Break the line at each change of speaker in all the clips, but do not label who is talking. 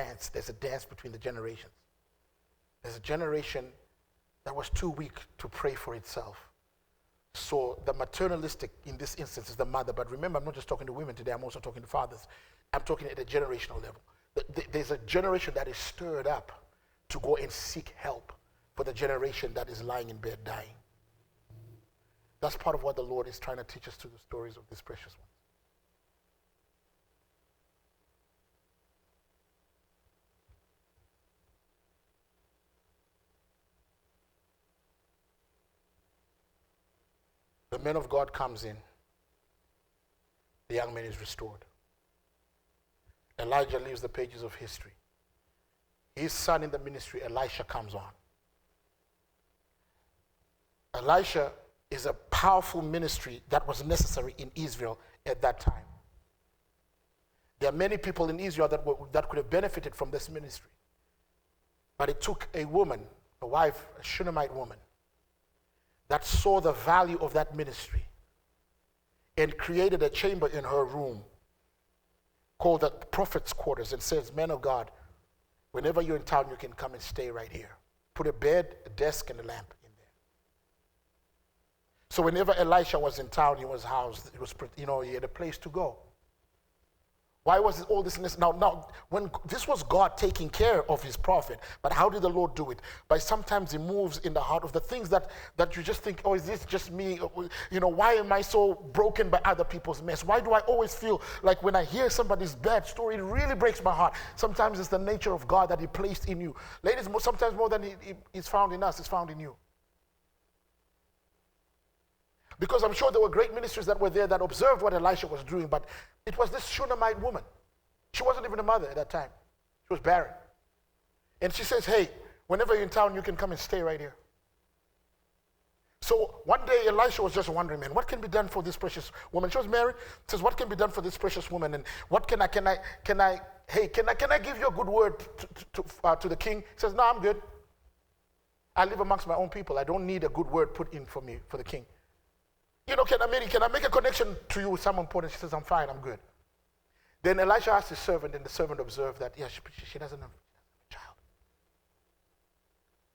dance. There's a dance between the generations. There's a generation that was too weak to pray for itself. So the maternalistic, in this instance, is the mother. But remember, I'm not just talking to women today, I'm also talking to fathers. I'm talking at a generational level. There's a generation that is stirred up to go and seek help for the generation that is lying in bed dying. That's part of what the Lord is trying to teach us through the stories of these precious ones. The man of God comes in. The young man is restored. Elijah leaves the pages of history. His son in the ministry, Elisha, comes on. Elisha is a powerful ministry that was necessary in Israel at that time. There are many people in Israel that could have benefited from this ministry. But it took a woman, a wife, a Shunammite woman, that saw the value of that ministry and created a chamber in her room called the prophet's quarters and says, "Men of God, whenever you're in town, you can come and stay right here. Put a bed, a desk, and a lamp in there." So whenever Elisha was in town, he was housed. He had a place to go. Why was all this? Now, when this was God taking care of his prophet, but how did the Lord do it? By sometimes he moves in the heart of the things that you just think, oh, is this just me? Why am I so broken by other people's mess? Why do I always feel like when I hear somebody's bad story, it really breaks my heart? Sometimes it's the nature of God that he placed in you. Ladies, sometimes more than he's found in us, it's found in you. Because I'm sure there were great ministers that were there that observed what Elisha was doing, but it was this Shunammite woman. She wasn't even a mother at that time. She was barren. And she says, "Hey, whenever you're in town, you can come and stay right here." So one day Elisha was just wondering, man, what can be done for this precious woman? She was married. Says, what can be done for this precious woman? And what can I give you a good word to the king? He says, "No, I'm good. I live amongst my own people. I don't need a good word put in for me, for the king. Can I make a connection to you with someone important?" She says, "I'm fine, I'm good." Then Elisha asked his servant, and the servant observed that, she doesn't have a child.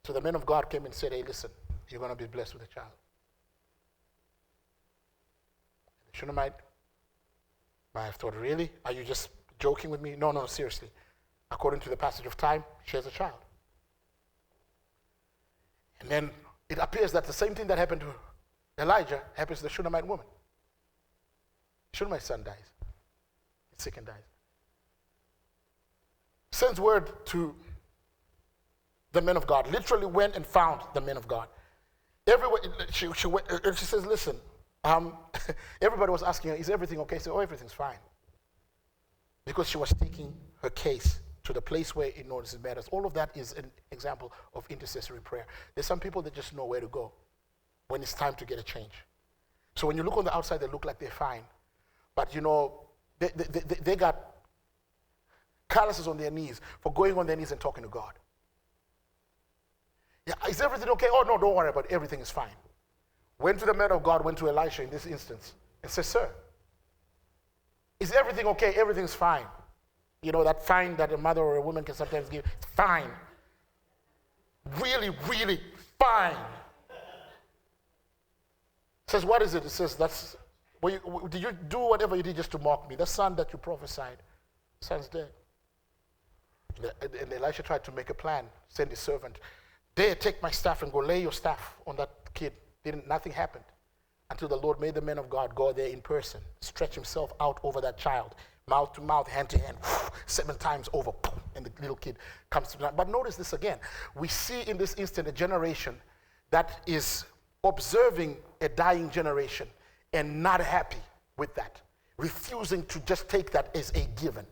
So the man of God came and said, "Hey, listen, you're going to be blessed with a child." The Shunammite wife thought, "Really? Are you just joking with me?" No, seriously. According to the passage of time, she has a child. And then it appears that the same thing that happened to Elijah happens to the Shunammite woman. Shunammite's son dies. He's sick and dies. Sends word to the men of God. Literally went and found the men of God. Everywhere she went, and she says, "Listen, everybody was asking her, is everything okay?" She said, "Oh, everything's fine." Because she was taking her case to the place where it notices matters. All of that is an example of intercessory prayer. There's some people that just know where to go when it's time to get a change. So when you look on the outside, they look like they're fine. But they got calluses on their knees for going on their knees and talking to God. Yeah, is everything okay? Oh, no, don't worry about it. Everything is fine. Went to the man of God, went to Elisha in this instance, and said, "Sir, is everything okay? Everything's fine." That fine that a mother or a woman can sometimes give. Fine. Really, really fine. Says, "What is it?" It says, did you do whatever you did just to mock me? The son that you prophesied, son's dead. And Elisha tried to make a plan, send his servant, "There, take my staff and go lay your staff on that kid." Nothing happened until the Lord made the man of God go there in person, stretch himself out over that child, mouth to mouth, hand to hand, 7 times over, and the little kid comes to life. But notice this again. We see in this instant a generation that is observing a dying generation and not happy with that, refusing to just take that as a given,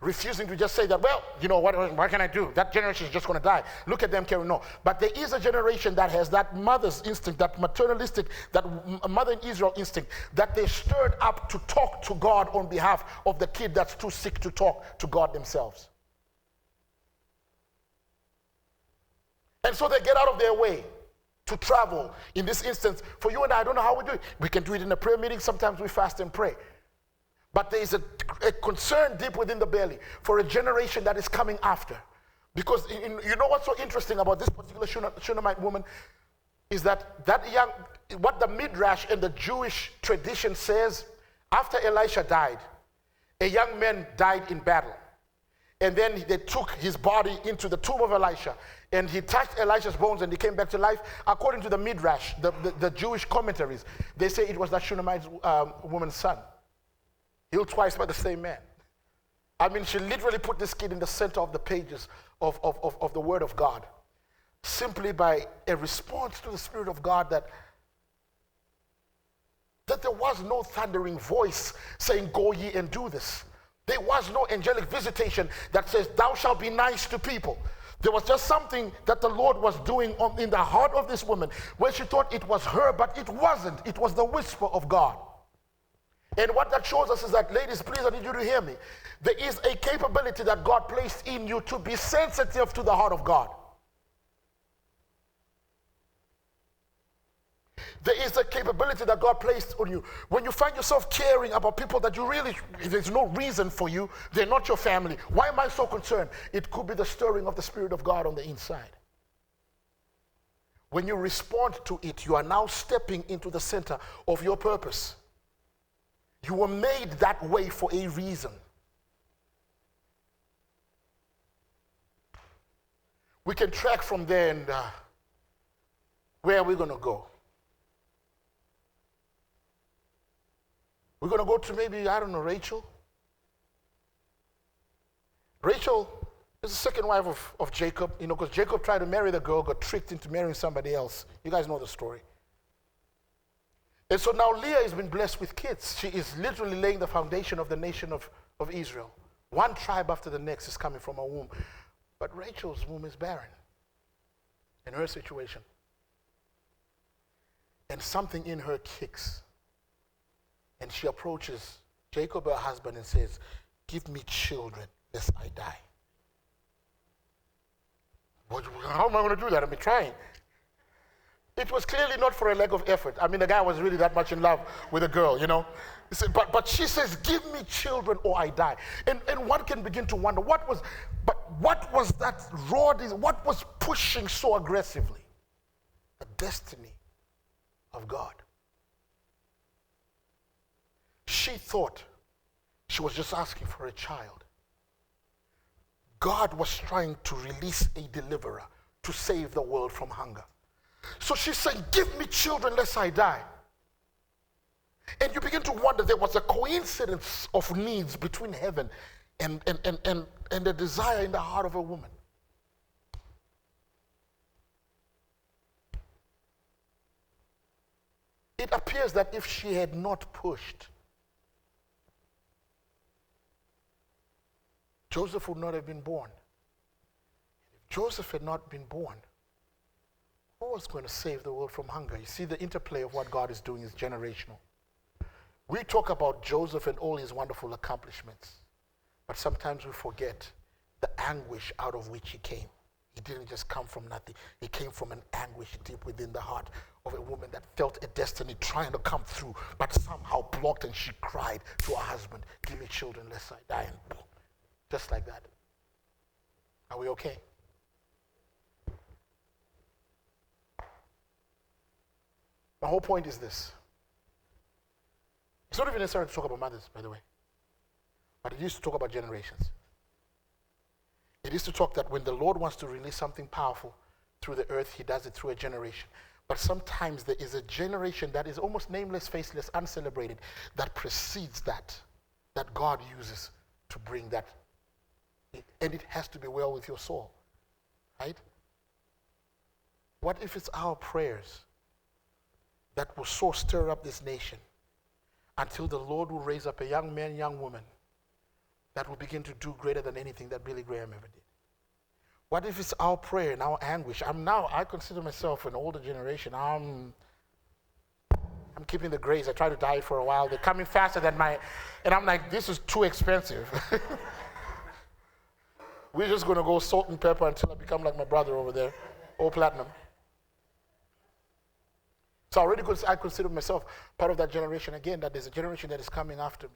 refusing to just say that, well, what can I do? That generation is just going to die. Look at them carrying on. But there is a generation that has that mother's instinct, that maternalistic, that mother in Israel instinct, that they stirred up to talk to God on behalf of the kid that's too sick to talk to God themselves. And so they get out of their way to travel. In this instance, for you and I don't know how we do it. We can do it in a prayer meeting. Sometimes we fast and pray. But there is a concern deep within the belly for a generation that is coming after. Because you know what's so interesting about this particular Shunammite woman is that what the Midrash and the Jewish tradition says, after Elisha died, a young man died in battle. And then they took his body into the tomb of Elisha, and he touched Elisha's bones and he came back to life. According to the Midrash, the Jewish commentaries, they say it was that Shunammite woman's son, healed twice by the same man. I mean, she literally put this kid in the center of the pages of the Word of God, simply by a response to the Spirit of God that there was no thundering voice saying, go ye and do this. There was no angelic visitation that says, thou shalt be nice to people. There was just something that the Lord was doing in the heart of this woman, where she thought it was her, but it wasn't. It was the whisper of God. And what that shows us is that, ladies, please, I need you to hear me. There is a capability that God placed in you to be sensitive to the heart of God. There is a capability that God placed on you. When you find yourself caring about people that you really, there's no reason for you, they're not your family. Why am I so concerned? It could be the stirring of the Spirit of God on the inside. When you respond to it, you are now stepping into the center of your purpose. You were made that way for a reason. We can track from there and where are we going to go? We're going to go to maybe, I don't know, Rachel. Rachel is the second wife of Jacob, because Jacob tried to marry the girl, got tricked into marrying somebody else. You guys know the story. And so now Leah has been blessed with kids. She is literally laying the foundation of the nation of Israel. One tribe after the next is coming from her womb. But Rachel's womb is barren in her situation. And something in her kicks. And she approaches Jacob, her husband, and says, give me children, lest I die. How am I going to do that? I've been trying. It was clearly not for a lack of effort. I mean, the guy was really that much in love with the girl, But she says, give me children or I die. And one can begin to wonder, what was that raw, what was pushing so aggressively? The destiny of God. She thought she was just asking for a child. God was trying to release a deliverer to save the world from hunger. So she's saying, give me children lest I die. And you begin to wonder, there was a coincidence of needs between heaven and the desire in the heart of a woman. It appears that if she had not pushed, Joseph would not have been born. If Joseph had not been born, who was going to save the world from hunger? You see, the interplay of what God is doing is generational. We talk about Joseph and all his wonderful accomplishments, but sometimes we forget the anguish out of which he came. He didn't just come from nothing. He came from an anguish deep within the heart of a woman that felt a destiny trying to come through, but somehow blocked, and she cried to her husband, give me children lest I die. And boom, just like that. Are we okay? My whole point is this. It's not even necessary to talk about mothers, by the way. But it is to talk about generations. It is to talk that when the Lord wants to release something powerful through the earth, he does it through a generation. But sometimes there is a generation that is almost nameless, faceless, uncelebrated, that precedes that God uses to bring that. And it has to be well with your soul, right? What if it's our prayers that will so stir up this nation until the Lord will raise up a young man, young woman that will begin to do greater than anything that Billy Graham ever did? What if it's our prayer and our anguish? I consider myself an older generation. I'm keeping the grace. I tried to diet for a while. They're coming faster than and I'm like, this is too expensive. We're just going to go salt and pepper until I become like my brother over there, all platinum. So I consider myself part of that generation again, that there's a generation that is coming after me.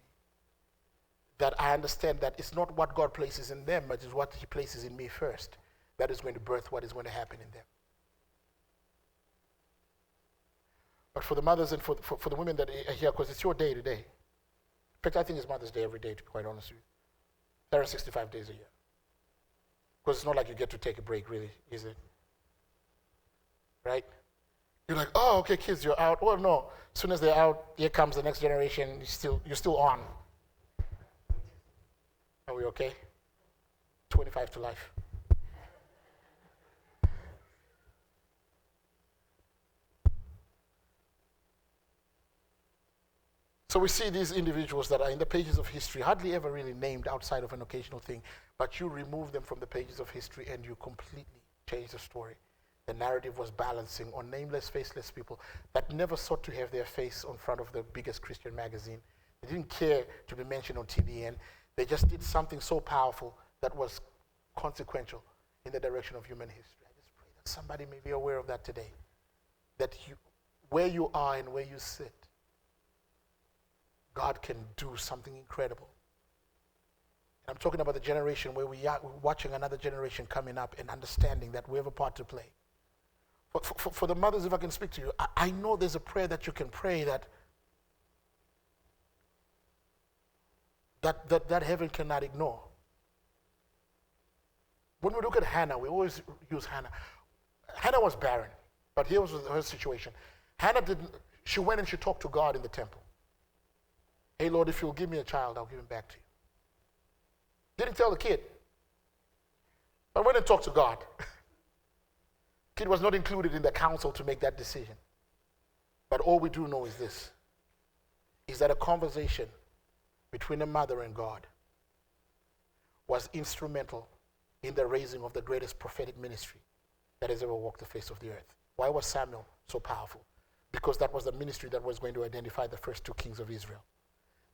that I understand that it's not what God places in them, but it's what he places in me first that is going to birth what is going to happen in them. But for the mothers and for the women that are here, because it's your day today. In fact, I think it's Mother's Day every day, to be quite honest with you. 365 days a year. Because it's not like you get to take a break, really, is it? Right? You're like, oh, okay, kids, you're out. Well, no. As soon as they're out, here comes the next generation. You're still on. Are we okay? 25 to life. So we see these individuals that are in the pages of history, hardly ever really named outside of an occasional thing, but you remove them from the pages of history and you completely change the story. The narrative was balancing on nameless, faceless people that never sought to have their face in front of the biggest Christian magazine. They didn't care to be mentioned on TBN. They just did something so powerful that was consequential in the direction of human history. I just pray that somebody may be aware of that today. That where you are and where you sit, God can do something incredible. And I'm talking about the generation where we are watching another generation coming up and understanding that we have a part to play. For the mothers, if I can speak to you, I know there's a prayer that you can pray that heaven cannot ignore. When we look at Hannah, we always use Hannah. Hannah was barren, but here was her situation. She went and she talked to God in the temple. Hey, Lord, if you'll give me a child, I'll give him back to you. Didn't tell the kid. But went and talked to God. Kid was not included in the council to make that decision. But all we do know is this, is that a conversation between a mother and God was instrumental in the raising of the greatest prophetic ministry that has ever walked the face of the earth. Why was Samuel so powerful? Because that was the ministry that was going to identify the first two kings of Israel.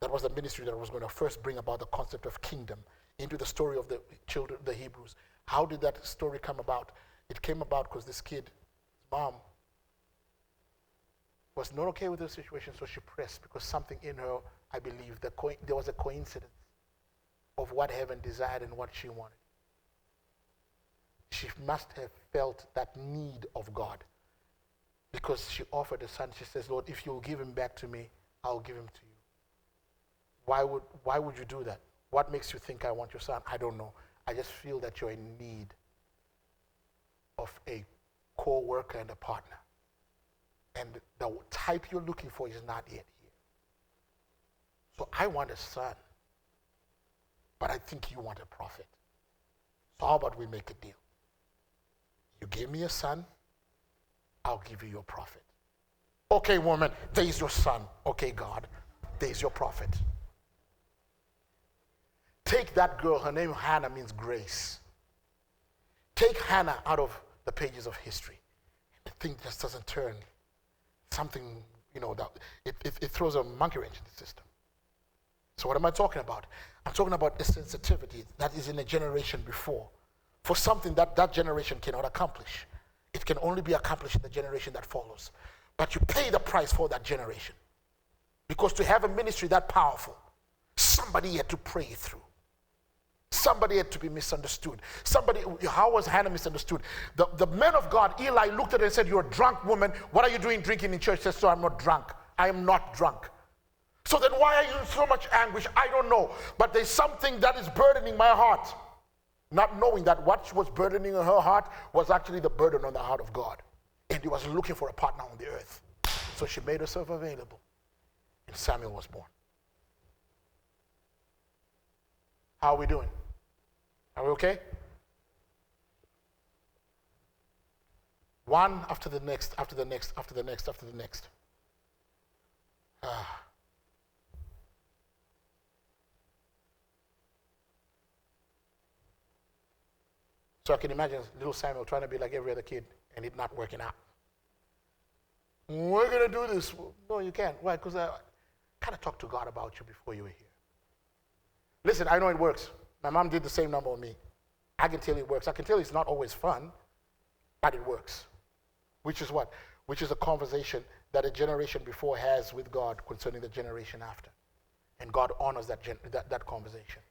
That was the ministry that was going to first bring about the concept of kingdom into the story of the children, the Hebrews. How did that story come about? It came about because this kid's mom was not okay with the situation, so she pressed because something in her, I believe, there was a coincidence of what heaven desired and what she wanted. She must have felt that need of God because she offered a son. She says, Lord, if you'll give him back to me, I'll give him to you. Why would you do that? What makes you think I want your son? I don't know. I just feel that you're in need of a co-worker and a partner. And the type you're looking for is not yet here. So I want a son, but I think you want a prophet. So how about we make a deal? You give me a son, I'll give you your prophet. Okay, woman, there's your son. Okay, God, there's your prophet. Take that girl, her name Hannah means grace. Take Hannah out of the pages of history. The thing just doesn't turn. Something, that it throws a monkey wrench in the system. So what am I talking about? I'm talking about a sensitivity that is in a generation before for something that generation cannot accomplish. It can only be accomplished in the generation that follows. But you pay the price for that generation. Because to have a ministry that powerful, somebody had to pray it through. Somebody had to be misunderstood. How was Hannah misunderstood? The man of God, Eli, looked at her and said, you're a drunk woman. What are you doing drinking in church? She said, so I'm not drunk. I am not drunk. So then why are you in so much anguish? I don't know. But there's something that is burdening my heart. Not knowing that what was burdening her heart was actually the burden on the heart of God. And he was looking for a partner on the earth. So she made herself available. And Samuel was born. How are we doing? Are we okay? One after the next, after the next, after the next, after the next. So I can imagine little Samuel trying to be like every other kid and it not working out. We're going to do this. No, you can't. Why? Because I kind of talked to God about you before you were here. Listen, I know it works. My mom did the same number on me. I can tell it works. I can tell it's not always fun, but it works. Which is what? Which is a conversation that a generation before has with God concerning the generation after. And God honors that conversation.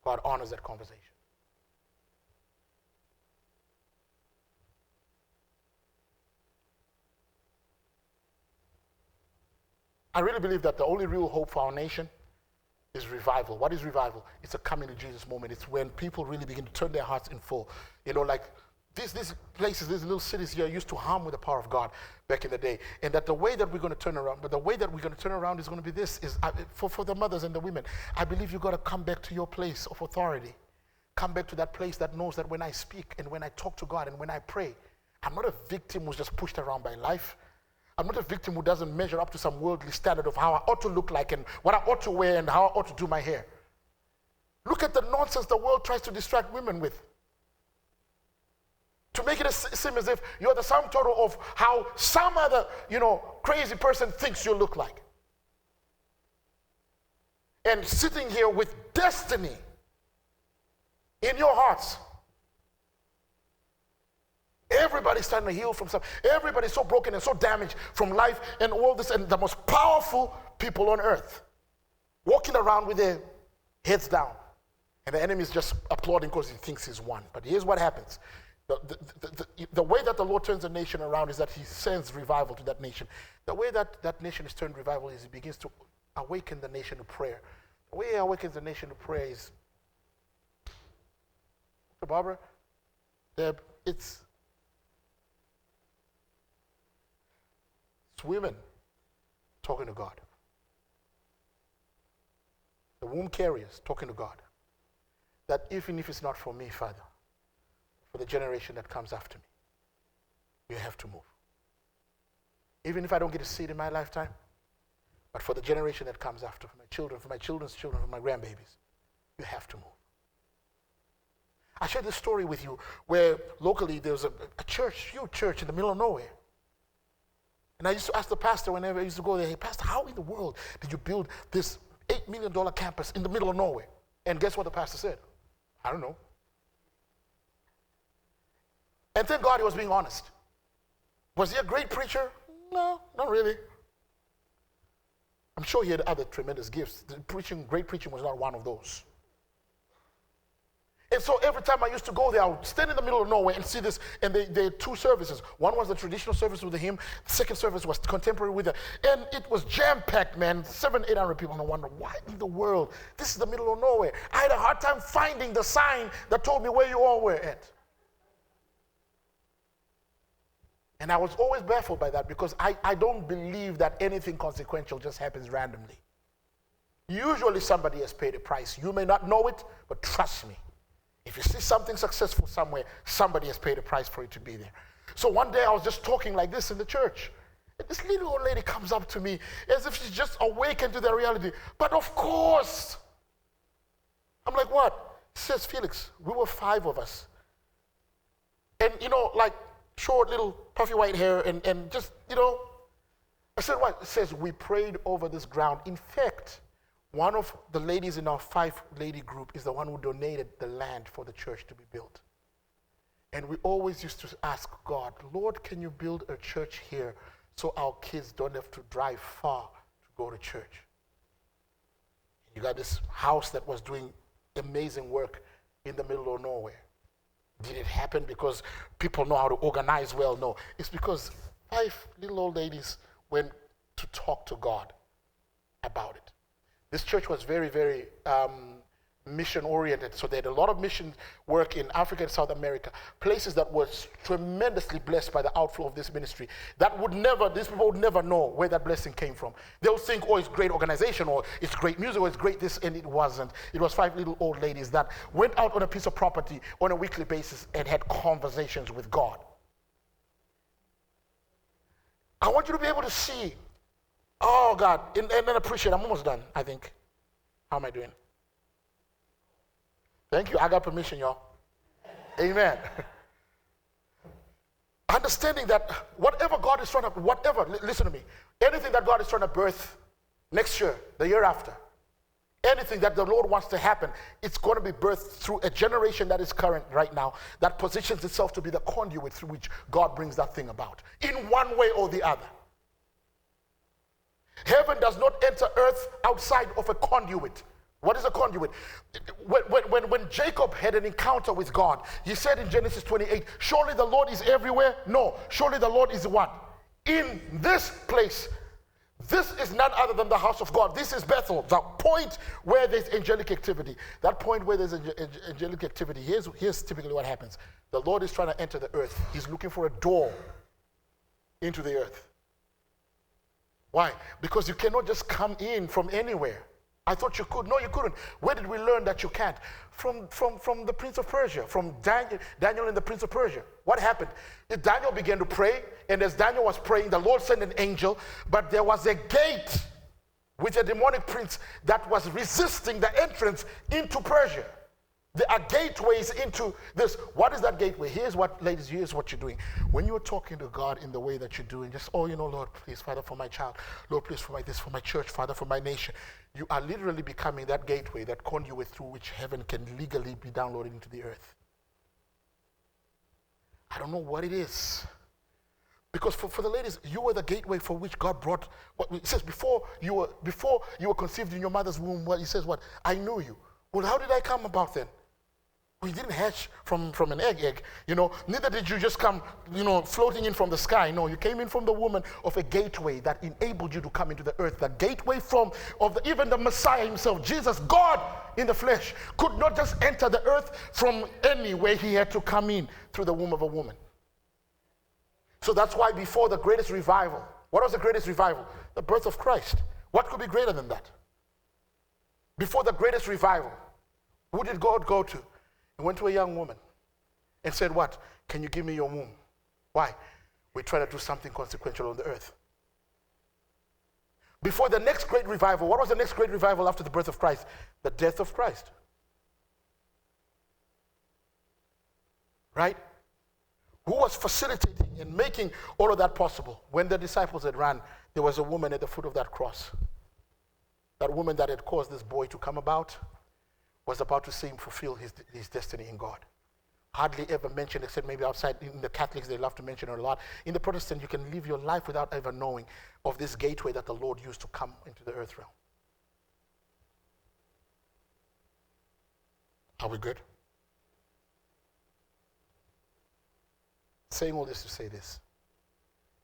God honors that conversation. I really believe that the only real hope for our nation is revival. What is revival? It's a coming to Jesus moment. It's when people really begin to turn their hearts in full. You know, like these places, these little cities here used to hum with the power of God back in the day. And that the way that we're going to turn around, but the way that we're going to turn around is going to be this, is for the mothers and the women. I believe you've got to come back to your place of authority. Come back to that place that knows that when I speak and when I talk to God and when I pray, I'm not a victim who's just pushed around by life. I'm not a victim who doesn't measure up to some worldly standard of how I ought to look like and what I ought to wear and how I ought to do my hair. Look at the nonsense the world tries to distract women with. To make it seem as if you're the sum total of how some other, crazy person thinks you look like. And sitting here with destiny in your hearts. Everybody's starting to heal from something. Everybody's so broken and so damaged from life and all this, and the most powerful people on earth walking around with their heads down. And the enemy is just applauding because he thinks he's won. But here's what happens. The way that the Lord turns a nation around is that he sends revival to that nation. The way that nation is turned revival is he begins to awaken the nation to prayer. The way he awakens the nation to prayer is, Barbara, it's women talking to God. The womb carriers talking to God. That even if it's not for me, Father, for the generation that comes after me, you have to move. Even if I don't get to see it in my lifetime, but for the generation that comes after, for my children, for my children's children, for my grandbabies, you have to move. I shared this story with you where locally there was a church, huge church in the middle of nowhere. And I used to ask the pastor whenever I used to go there, hey, Pastor, how in the world did you build this $8 million campus in the middle of nowhere? And guess what the pastor said? I don't know. And thank God he was being honest. Was he a great preacher? No, not really. I'm sure he had other tremendous gifts. Great preaching was not one of those. And so every time I used to go there, I would stand in the middle of nowhere and see this, and they had two services. One was the traditional service with the hymn, the second service was contemporary with it. And it was jam-packed, man, 700-800 people. And I wonder, why in the world? This is the middle of nowhere. I had a hard time finding the sign that told me where you all were at. And I was always baffled by that because I don't believe that anything consequential just happens randomly. Usually somebody has paid a price. You may not know it, but trust me. If you see something successful somewhere, somebody has paid a price for it to be there. So one day I was just talking like this in the church. And this little old lady comes up to me as if she's just awakened to the reality. But of course. I'm like, what? She says, Felix, we were 5 of us. And, like short, little, puffy white hair and just, I said, what? It says, we prayed over this ground. In fact, one of the ladies in our 5-lady group is the one who donated the land for the church to be built. And we always used to ask God, Lord, can you build a church here so our kids don't have to drive far to go to church? And you got this house that was doing amazing work in the middle of nowhere. Did it happen because people know how to organize well? No. It's because 5 little old ladies went to talk to God about it. This church was very, very mission-oriented. So they had a lot of mission work in Africa and South America, places that were tremendously blessed by the outflow of this ministry. These people would never know where that blessing came from. They'll think, oh, it's great organization, or it's great music, or it's great this, and it wasn't. It was 5 little old ladies that went out on a piece of property on a weekly basis and had conversations with God. I want you to be able to see, oh God, and then appreciate. I'm almost done, I think. How am I doing? Thank you. I got permission, y'all. Amen. Understanding that whatever God is trying to, listen to me, anything that God is trying to birth next year, the year after, anything that the Lord wants to happen, it's going to be birthed through a generation that is current right now, that positions itself to be the conduit through which God brings that thing about, in one way or the other. Heaven does not enter earth outside of a conduit. What is a conduit? When Jacob had an encounter with God, he said in Genesis 28, surely the Lord is everywhere. No, surely the Lord is what? In this place. This is none other than the house of God. This is Bethel, the point where there's angelic activity. That point where there's angelic activity, here's typically what happens. The Lord is trying to enter the earth. He's looking for a door into the earth. Why? Because you cannot just come in from anywhere. I thought you could. No, you couldn't. Where did we learn that you can't? From the Prince of Persia, from Daniel and the Prince of Persia. What happened? Daniel began to pray, and as Daniel was praying, the Lord sent an angel, but there was a gate with a demonic prince that was resisting the entrance into Persia. There are gateways into this. What is that gateway? Here's what, ladies, here's what you're doing. When you're talking to God in the way that you're doing, just, Lord, please, Father, for my child. Lord, please, for my church, Father, for my nation. You are literally becoming that gateway, that conduit through which heaven can legally be downloaded into the earth. I don't know what it is. Because for the ladies, you were the gateway for which God brought, what it says, before you were conceived in your mother's womb, he says what? I knew you. Well, how did I come about then? We didn't hatch from an egg, Neither did you just come, floating in from the sky. No, you came in from the woman of a gateway that enabled you to come into the earth. The gateway even the Messiah himself, Jesus, God in the flesh, could not just enter the earth from anywhere. He had to come in through the womb of a woman. So that's why before the greatest revival, what was the greatest revival? The birth of Christ. What could be greater than that? Before the greatest revival, who did God go to? He went to a young woman and said, what? Can you give me your womb? Why? We're trying to do something consequential on the earth. Before the next great revival, what was the next great revival after the birth of Christ? The death of Christ. Right? Who was facilitating and making all of that possible? When the disciples had run, there was a woman at the foot of that cross. That woman that had caused this boy to come about was about to see him fulfill his destiny in God. Hardly ever mentioned, except maybe outside. In the Catholics, they love to mention it a lot. In the Protestant, you can live your life without ever knowing of this gateway that the Lord used to come into the earth realm. Are we good? Saying all this to say this.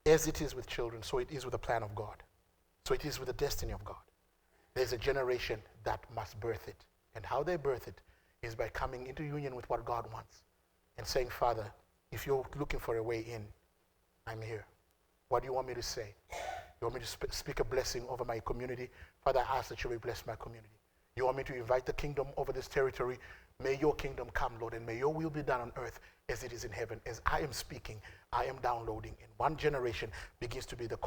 As it is with children, so it is with the plan of God. So it is with the destiny of God. There's a generation that must birth it. And how they birth it is by coming into union with what God wants and saying, Father, if you're looking for a way in, I'm here. What do you want me to say? You want me to speak a blessing over my community? Father, I ask that you will bless my community. You want me to invite the kingdom over this territory? May your kingdom come, Lord, and may your will be done on earth as it is in heaven. As I am speaking, I am downloading. And one generation begins to be the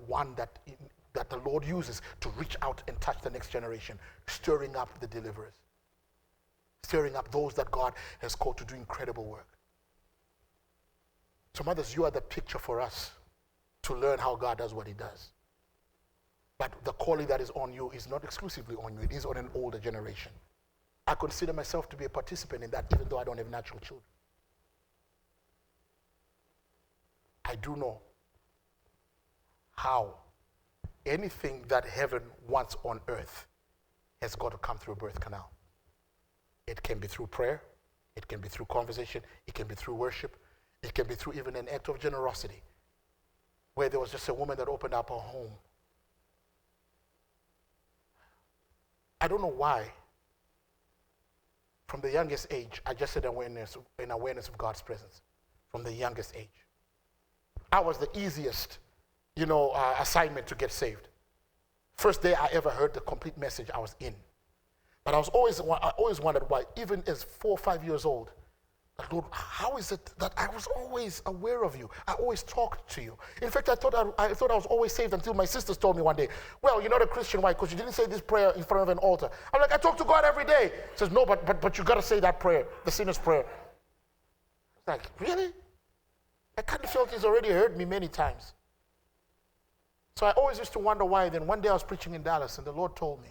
one that the Lord uses to reach out and touch the next generation, stirring up the deliverers, stirring up those that God has called to do incredible work. So mothers, you are the picture for us to learn how God does what he does. But the calling that is on you is not exclusively on you, it is on an older generation. I consider myself to be a participant in that, even though I don't have natural children. I do know how anything that heaven wants on earth has got to come through a birth canal. It can be through prayer, it can be through conversation, it can be through worship, it can be through even an act of generosity, where there was just a woman that opened up her home. I don't know why. From the youngest age, I just had awareness of God's presence. From the youngest age. I was the easiest, assignment to get saved. First day I ever heard the complete message, I was in. But I always wondered why, even as 4 or 5 years old, Lord, how is it that I was always aware of you? I always talked to you. In fact, I thought I was always saved until my sisters told me one day, well, you're not a Christian. Why? Because you didn't say this prayer in front of an altar. I'm like, I talk to God every day. He says, no, but you got to say that prayer, the sinner's prayer. I was like, really? I kind of felt he's already heard me many times. So I always used to wonder why. Then one day I was preaching in Dallas, and the Lord told me,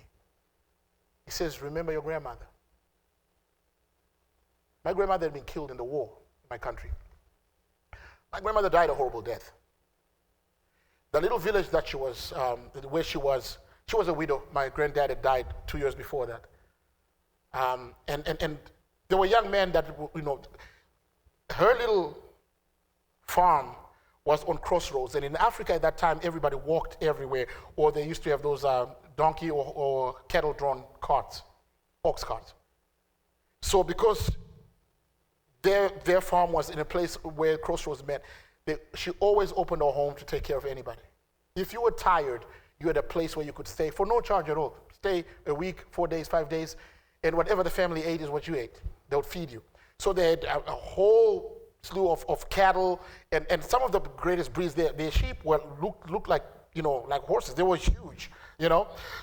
he says, remember your grandmother. My grandmother had been killed in the war in my country. My grandmother died a horrible death. The little village that where she was a widow. My granddad had died 2 years before that. And there were young men that, her little farm was on crossroads. And in Africa at that time, everybody walked everywhere, or they used to have those donkey or cattle-drawn carts, ox carts. So because their farm was in a place where crossroads met, she always opened her home to take care of anybody. If you were tired, you had a place where you could stay for no charge at all. Stay a week, 4 days, 5 days, and whatever the family ate is what you ate. They would feed you. So they had a whole slew of cattle, and some of the greatest breeds, their sheep looked like, like horses. They were huge,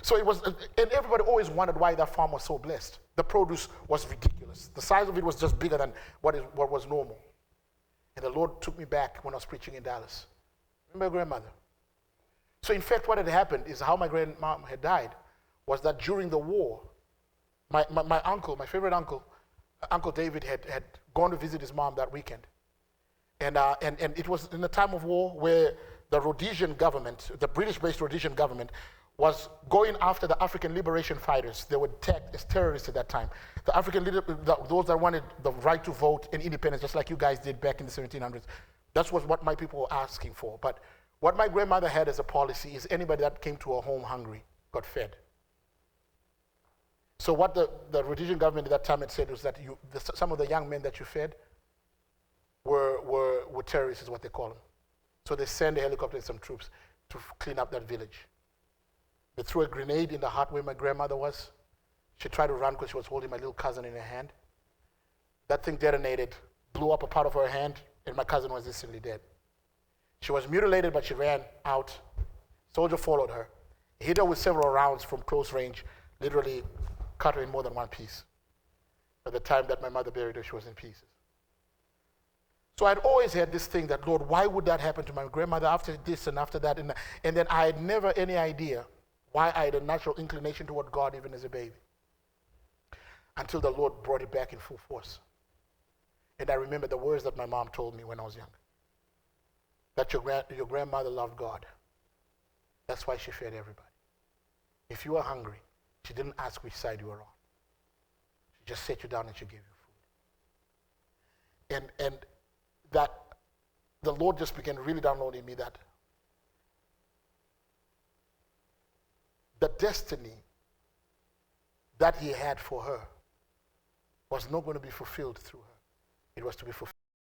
So it was, and everybody always wondered why that farm was so blessed. The produce was ridiculous. The size of it was just bigger than what was normal. And the Lord took me back when I was preaching in Dallas. Remember grandmother? So in fact, what had happened is how my grandmom had died was that during the war, my uncle, my favorite uncle, Uncle David had gone to visit his mom that weekend. And it was in the time of war where the Rhodesian government, the British-based Rhodesian government, was going after the African liberation fighters. They were tagged as terrorists at that time. Those that wanted the right to vote and independence, just like you guys did back in the 1700s. That was what my people were asking for. But what my grandmother had as a policy is anybody that came to her home hungry got fed. So what the Rhodesian government at that time had said was that some of the young men that you fed were terrorists, is what they call them. So they sent a helicopter and some troops to clean up that village. They threw a grenade in the hut where my grandmother was. She tried to run because she was holding my little cousin in her hand. That thing detonated, blew up a part of her hand, and my cousin was instantly dead. She was mutilated, but she ran out. Soldier followed her. He hit her with several rounds from close range, literally cut her in more than one piece. By the time that my mother buried her, she was in pieces. So I'd always had this thing that, Lord, why would that happen to my grandmother after this and after that? And then I had never any idea why I had a natural inclination toward God even as a baby. Until the Lord brought it back in full force. And I remember the words that my mom told me when I was young. That your grandmother loved God. That's why she fed everybody. If you were hungry, she didn't ask which side you were on. She just sat you down and she gave you food. And that the Lord just began really downloading me that the destiny that he had for her was not going to be fulfilled through her. It was to be fulfilled